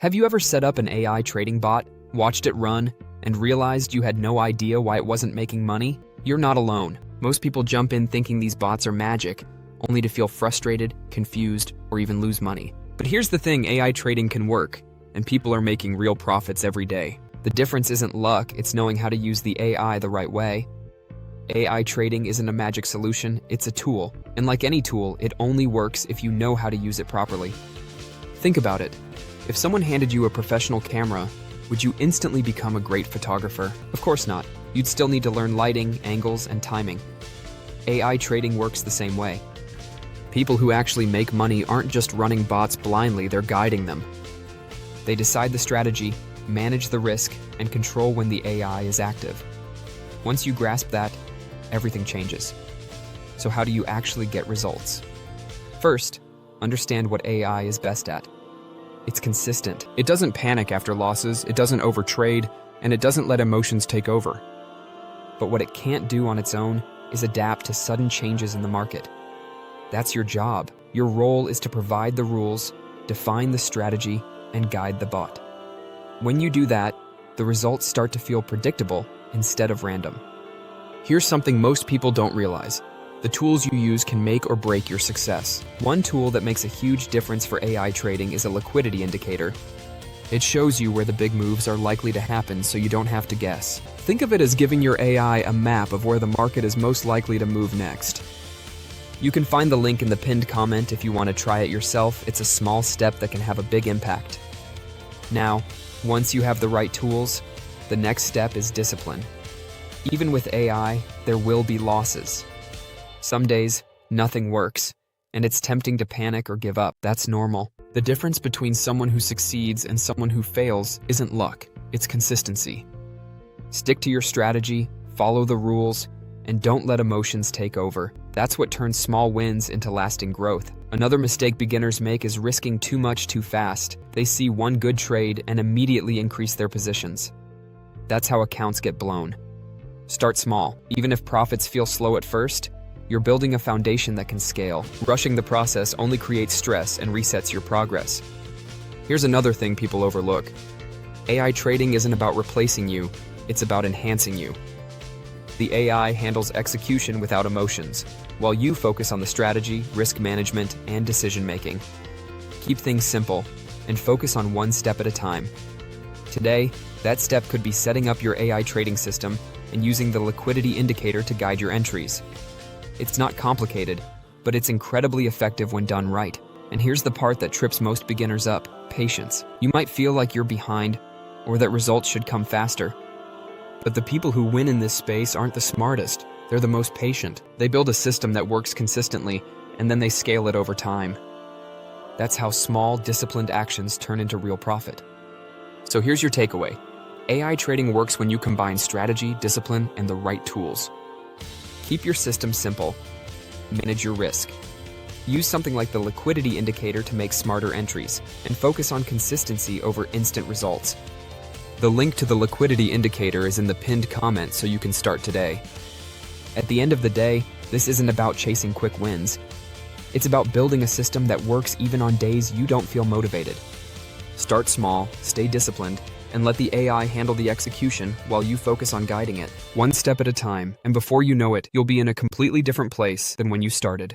Have you ever set up an AI trading bot, watched it run, and realized you had no idea why it wasn't making money? You're not alone. Most people jump in thinking these bots are magic, only to feel frustrated, confused, or even lose money. But here's the thing, AI trading can work, and people are making real profits every day. The difference isn't luck, it's knowing how to use the AI the right way. AI trading isn't a magic solution, it's a tool. And like any tool, it only works if you know how to use it properly. Think about it. If someone handed you a professional camera, would you instantly become a great photographer? Of course not. You'd still need to learn lighting, angles, and timing. AI trading works the same way. People who actually make money aren't just running bots blindly, they're guiding them. They decide the strategy, manage the risk, and control when the AI is active. Once you grasp that, everything changes. So how do you actually get results? First, understand what AI is best at. It's consistent. It doesn't panic after losses, it doesn't overtrade, and it doesn't let emotions take over. But what it can't do on its own is adapt to sudden changes in the market. That's your job. Your role is to provide the rules, define the strategy, and guide the bot. When you do that, the results start to feel predictable instead of random. Here's something most people don't realize. The tools you use can make or break your success. One tool that makes a huge difference for AI trading is a liquidity indicator. It shows you where the big moves are likely to happen so you don't have to guess. Think of it as giving your AI a map of where the market is most likely to move next. You can find the link in the pinned comment if you want to try it yourself. It's a small step that can have a big impact. Now, once you have the right tools, the next step is discipline. Even with AI, there will be losses. Some days, nothing works, and it's tempting to panic or give up. That's normal. The difference between someone who succeeds and someone who fails isn't luck, it's consistency. Stick to your strategy, follow the rules, and don't let emotions take over. That's what turns small wins into lasting growth. Another mistake beginners make is risking too much too fast. They see one good trade and immediately increase their positions. That's how accounts get blown. Start small. Even if profits feel slow at first, you're building a foundation that can scale. Rushing the process only creates stress and resets your progress. Here's another thing people overlook. AI trading isn't about replacing you, it's about enhancing you. The AI handles execution without emotions, while you focus on the strategy, risk management, and decision-making. Keep things simple, and focus on one step at a time. Today, that step could be setting up your AI trading system and using the liquidity indicator to guide your entries. It's not complicated, but it's incredibly effective when done right. And here's the part that trips most beginners up: patience. You might feel like you're behind, or that results should come faster. But the people who win in this space aren't the smartest, they're the most patient. They build a system that works consistently, and then they scale it over time. That's how small, disciplined actions turn into real profit. So here's your takeaway. AI trading works when you combine strategy, discipline, and the right tools. Keep your system simple. Manage your risk. Use something like the liquidity indicator to make smarter entries, and focus on consistency over instant results. The link to the liquidity indicator is in the pinned comment so you can start today. At the end of the day, this isn't about chasing quick wins. It's about building a system that works even on days you don't feel motivated. Start small, stay disciplined, and let the AI handle the execution while you focus on guiding it. One step at a time, and before you know it, you'll be in a completely different place than when you started.